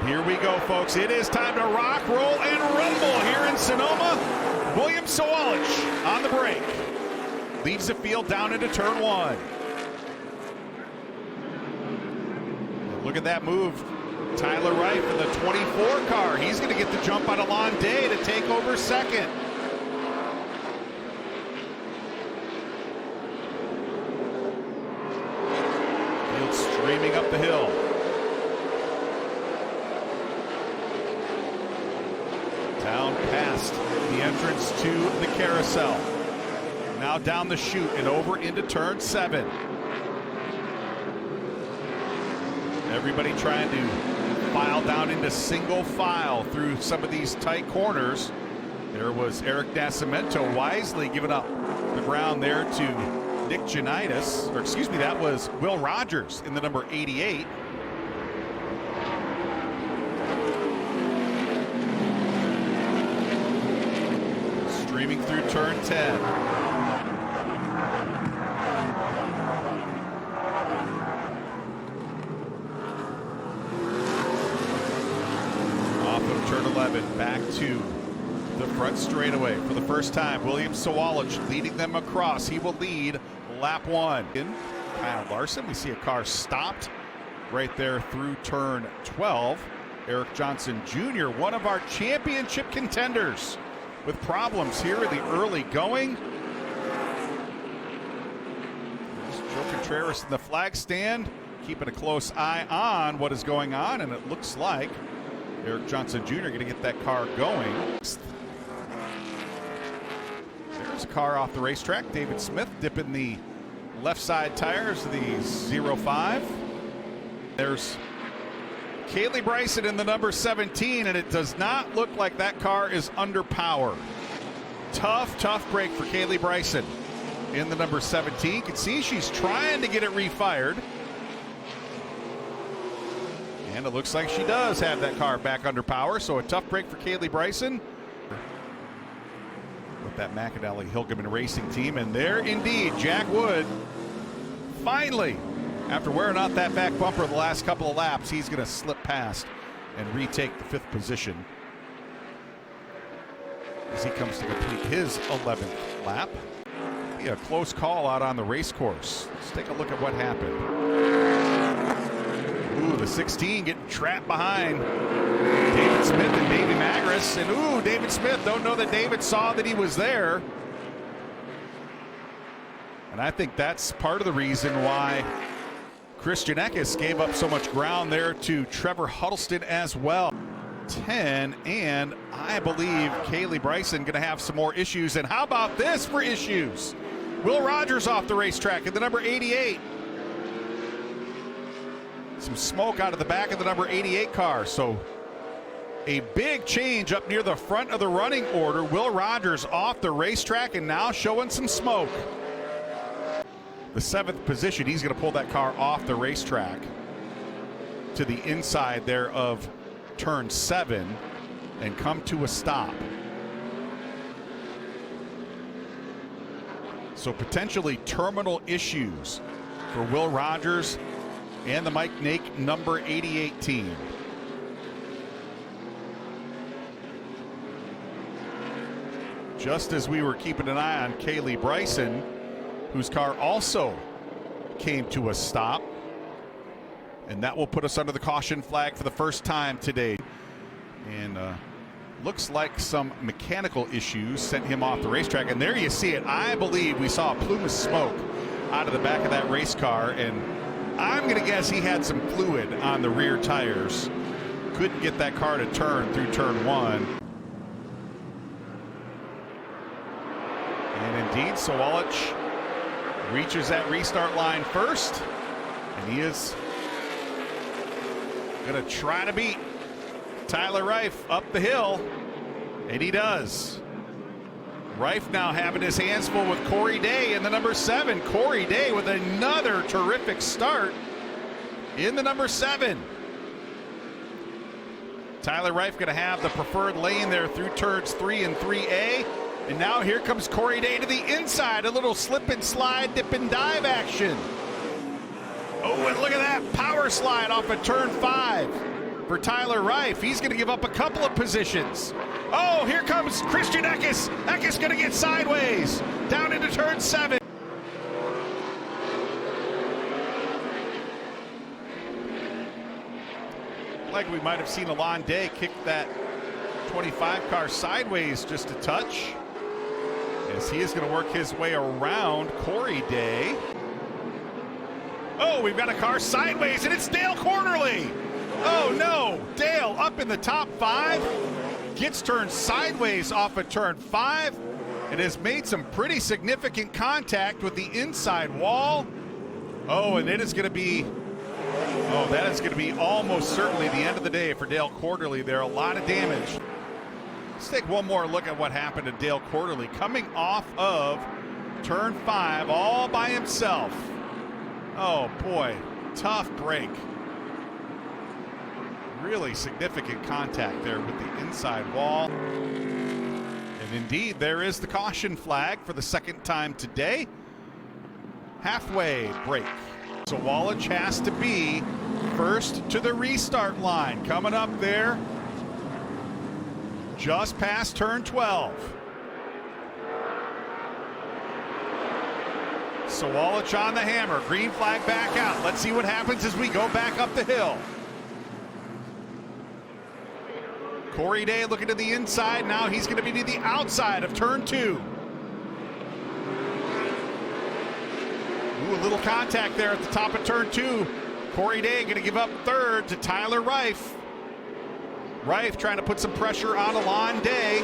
Here we go, folks. It is time to rock, roll, and rumble here in Sonoma. William Sawalich on the break. Leads the field down into turn one. Look at that move. Tyler Reif in the 24 car. He's going to get the jump on Alon Day to take over second. Field streaming up the hill. Down past the entrance to the carousel. Now down the chute and over into turn 7. Everybody trying to file down into single file through some of these tight corners. There was Eric Nascimento wisely giving up the ground there to Nick Janitis, or excuse me, that was Will Rogers in the number 88. Streaming through turn 10. Off of turn 11, back to the front straightaway. For the first time, William Sawalich leading them across. He will lead lap 1. Kyle Larson, we see a car stopped right there through turn 12. Eric Johnson Jr., one of our championship contenders, with problems here in the early going. There's Joe Contreras in the flag stand, keeping a close eye on what is going on, and it looks like Eric Johnson Jr. going to get that car going. There's a car off the racetrack. David Smith dipping the left side tires of the 05. There's Kaylee Bryson in the number 17, and it does not look like that car is under power. Tough break for Kaylee Bryson in the number 17. You can see she's trying to get it refired. And it looks like she does have that car back under power, so a tough break for Kaylee Bryson with that McAnally Hilgeman Racing team. And there indeed, Jack Wood, finally, after wearing out that back bumper the last couple of laps, he's going to slip past and retake the 5th position as he comes to complete his 11th lap. Be a close call out on the race course. Let's take a look at what happened. Ooh, the 16 getting trapped behind David Smith and Davey Magris. And ooh, David Smith, don't know that David saw that he was there. And I think that's part of the reason why Christian Eckes gave up so much ground there to Trevor Huddleston as well. 10, and I believe Kaylee Bryson going to have some more issues. And how about this for issues? Will Rogers off the racetrack in the number 88. Some smoke out of the back of the number 88 car. So a big change up near the front of the running order. Will Rogers off the racetrack and now showing some smoke. The 7th position, he's going to pull that car off the racetrack to the inside there of turn 7 and come to a stop. So potentially terminal issues for Will Rogers and the Mike Nake number 88 team. Just as we were keeping an eye on Kaylee Bryson, whose car also came to a stop. And that will put us under the caution flag for the first time today. And looks like some mechanical issues sent him off the racetrack. And there you see it. I believe we saw a plume of smoke out of the back of that race car. And I'm going to guess he had some fluid on the rear tires. Couldn't get that car to turn through turn 1. And indeed, Sawalich reaches that restart line first, and he is going to try to beat Tyler Reif up the hill, and he does. Reif now having his hands full with Corey Day in the number 7. Corey Day with another terrific start in the number 7. Tyler Reif going to have the preferred lane there through turns 3 and 3A. And now here comes Corey Day to the inside. A little slip and slide, dip and dive action. Oh, and look at that power slide off of turn 5. for Tyler Reif. He's going to give up a couple of positions. Oh, here comes Christian Eckes. Eckes going to get sideways down into turn 7. Like we might have seen Alon Day kick that 25 car sideways just a touch, as he is going to work his way around Corey Day. Oh, we've got a car sideways, and it's Dale Cornerly. Oh no, Dale up in the top 5, gets turned sideways off of turn 5, and has made some pretty significant contact with the inside wall. Oh, and it is going to be, that is going to be almost certainly the end of the day for Dale Cornerly there. A lot of damage. Let's take one more look at what happened to Dale Cornerly coming off of turn 5 all by himself. Oh boy, tough break. Really significant contact there with the inside wall. And indeed, there is the caution flag for the second time today. Halfway break. So Wallach has to be first to the restart line. Coming up there, just past turn 12. So Wallach on the hammer, green flag back out. Let's see what happens as we go back up the hill. Corey Day looking to the inside. Now he's going to be to the outside of turn 2. Ooh, a little contact there at the top of turn 2. Corey Day going to give up third to Tyler Reif. Reif trying to put some pressure on Alon Day.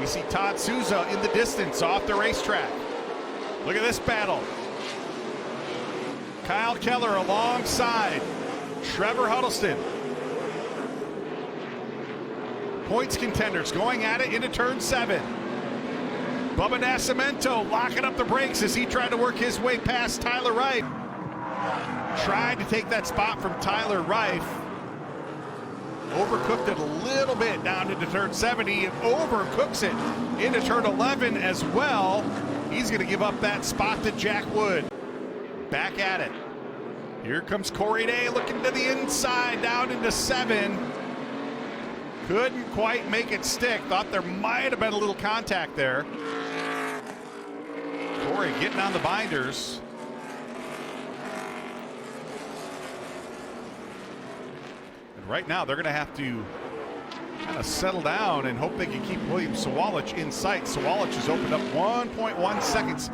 We see Todd Souza in the distance off the racetrack. Look at this battle. Kyle Keller alongside Trevor Huddleston. Points contenders going at it into turn 7. Bubba Nascimento locking up the brakes as he tried to work his way past Tyler Reif. Tried to take that spot from Tyler Reif. Overcooked it a little bit down into turn 7. He overcooks it into turn 11 as well. He's going to give up that spot to Jack Wood. Back at it. Here comes Corey Day looking to the inside down into 7. Couldn't quite make it stick. Thought there might have been a little contact there. Corey getting on the binders. And right now they're going to have to kind of settle down and hope they can keep William Sawallich in sight. Sawallich has opened up 1.1 seconds.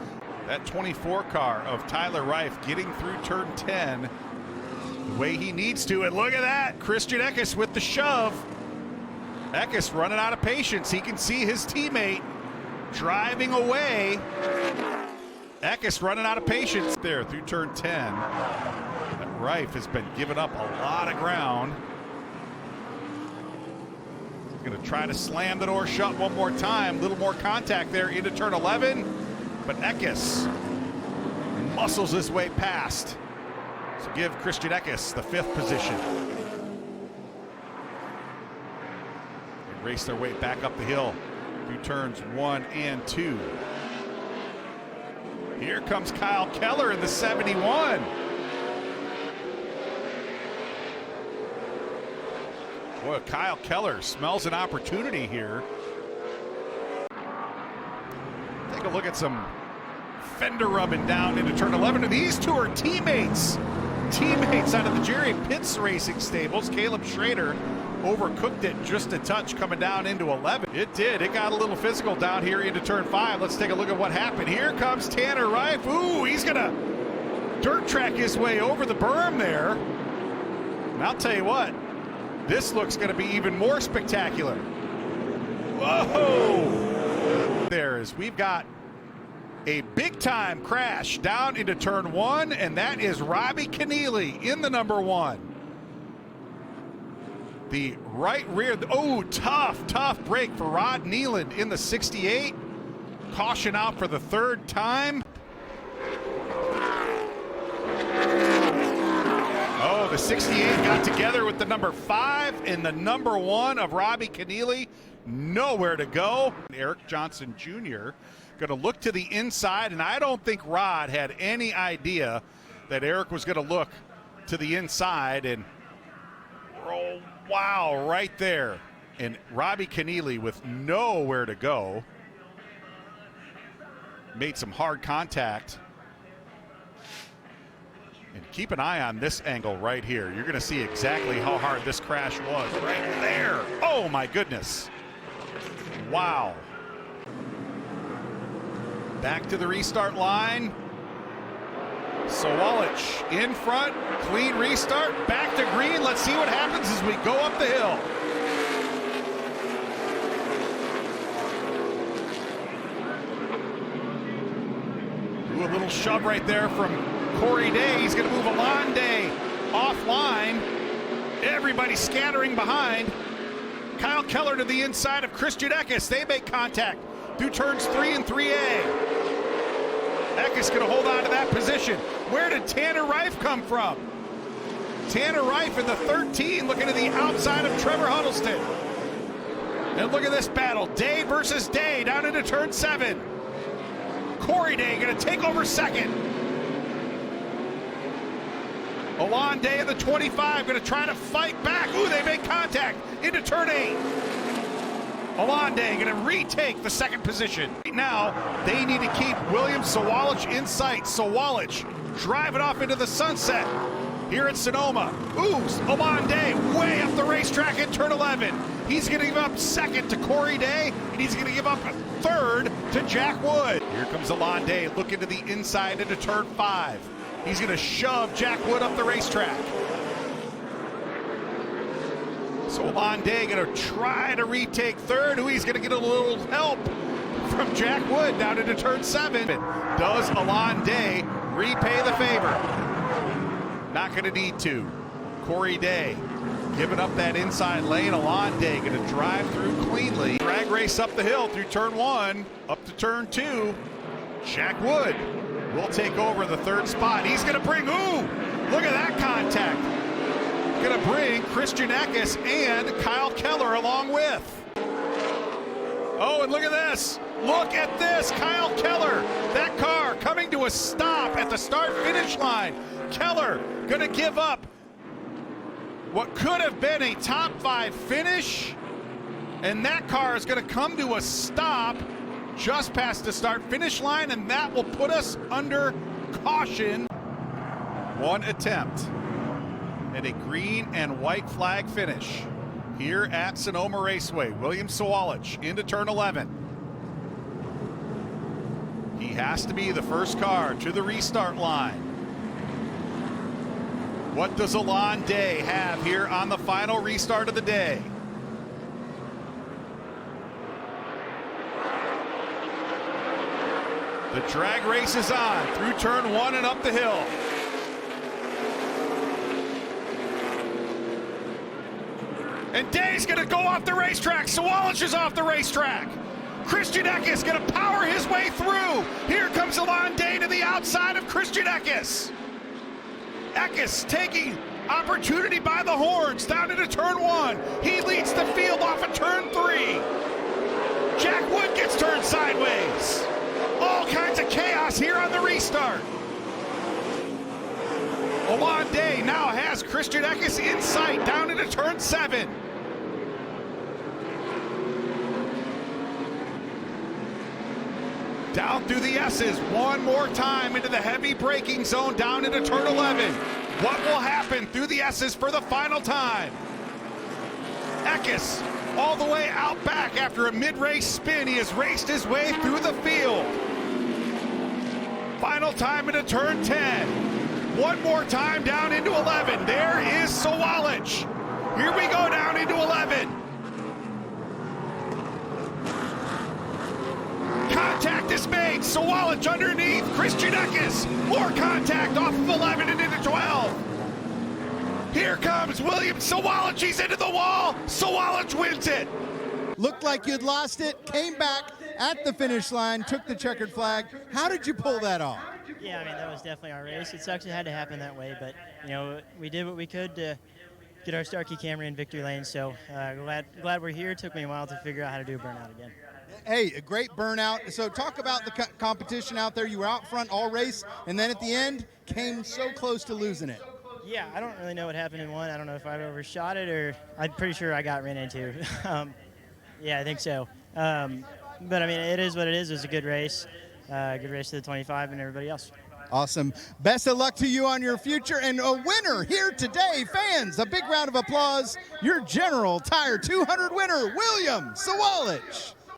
That 24 car of Tyler Reif getting through turn 10 the way he needs to. And look at that, Christian Eckes with the shove. Eckes running out of patience. He can see his teammate driving away. Eckes running out of patience there through turn 10. That Reif has been giving up a lot of ground. He's going to try to slam the door shut one more time. A little more contact there into turn 11. But Eckes muscles his way past. So give Christian Eckes the 5th position. Race their way back up the hill through turns 1 and 2. Here comes Kyle Keller in the 71. Boy, Kyle Keller smells an opportunity here. Take a look at some fender rubbing down into turn 11. And these two are teammates. Teammates out of the Jerry Pitts Racing stables. Caleb Schrader overcooked it just a touch coming down into 11. It did. It got a little physical down here into turn 5. Let's take a look at what happened. Here comes Tanner Reif. Ooh, he's going to dirt track his way over the berm there. And I'll tell you what, this looks going to be even more spectacular. Whoa! There is, we've got a big-time crash down into turn 1, and that is Robbie Keneally in the number 1. The right rear, oh, tough break for Rod Nealand in the 68. Caution out for the 3rd time. Oh, the 68 got together with the number 5 and the number 1 of Robbie Keneally. Nowhere to go. Eric Johnson Jr. going to look to the inside, and I don't think Rod had any idea that Eric was going to look to the inside, and Oh, wow, right there. And Robbie Keneally with nowhere to go. Made some hard contact. And keep an eye on this angle right here. You're going to see exactly how hard this crash was right there. Oh, my goodness. Wow. Back to the restart line. Sawalich in front, clean restart, back to green. Let's see what happens as we go up the hill. Ooh, a little shove right there from Corey Day. He's going to move Alon Day offline. Everybody scattering behind. Kyle Keller to the inside of Christian Eckes. They make contact through turns 3 and 3A. Eckes going to hold on to that position. Where did Tanner Reif come from? Tanner Reif in the 13 looking to the outside of Trevor Huddleston. And look at this battle. Day versus Day down into turn 7. Corey Day going to take over second. Alon Day in the 25 going to try to fight back. Ooh, they make contact into turn 8. Alon Day going to retake the second position. Right now, they need to keep William Sawalich in sight. Sawalich driving off into the sunset here at Sonoma. Ooh, Alon Day way up the racetrack at turn 11. He's going to give up second to Corey Day, and he's going to give up a third to Jack Wood. Here comes Alon Day looking to the inside into turn 5. He's going to shove Jack Wood up the racetrack. So Alon Day going to try to retake third. Ooh, he's going to get a little help from Jack Wood down into turn 7. Does Alon Day repay the favor? Not going to need to. Corey Day giving up that inside lane. Alon Day going to drive through cleanly. Drag race up the hill through turn 1, up to turn 2. Jack Wood will take over the third spot. He's going to bring, ooh, look at that contact. Going to bring Christian Eckes and Kyle Keller along with. Oh, and look at this. Look at this. Kyle Keller, that car coming to a stop at the start-finish line. Keller going to give up what could have been a top 5 finish. And that car is going to come to a stop just past the start-finish line, and that will put us under caution. One attempt at a green and white flag finish here at Sonoma Raceway. William Sawalich into turn 11. He has to be the first car to the restart line. What does Alon Day have here on the final restart of the day? The drag race is on through turn 1 and up the hill. And Day's going to go off the racetrack. Sawalich is off the racetrack. Christian Eckes going to power his way through. Here comes Alon Day to the outside of Christian Eckes. Eckes taking opportunity by the horns down into turn 1. He leads the field off of turn 3. Jack Wood gets turned sideways. All kinds of chaos here on the restart. Alon Day now has Christian Eckes in sight down into turn 7. Down through the S's one more time into the heavy braking zone down into turn 11. What will happen through the S's for the final time? Eckes all the way out back after a mid-race spin. He has raced his way through the field. Final time into turn 10. One more time down into 11. There is Sawalich. Here we go down into 11. Contact is made. Sawalich underneath. Christian Eckes. More contact off of 11 and into 12. Here comes William Sawalich. He's into the wall. Sawalich wins it. Looked like you'd lost it. Came back at the finish line. Took the checkered flag. How did you pull that off? Yeah, I mean, that was definitely our race. It sucks it had to happen that way, but, you know, we did what we could to get our Starkey Camry in victory lane, so glad we're here. It took me a while to figure out how to do a burnout again. Hey, a great burnout. So talk about the competition out there. You were out front all race, and then at the end, came so close to losing it. Yeah, I don't really know what happened in one. I don't know if I've overshot it or I'm pretty sure I got ran into. Yeah, I think so. But I mean, it is what it is. It was a good race. Good race to the 25 and everybody else. Awesome. Best of luck to you on your future, and a winner here today. Fans, a big round of applause. Your General Tire 200 winner, William Sawalich.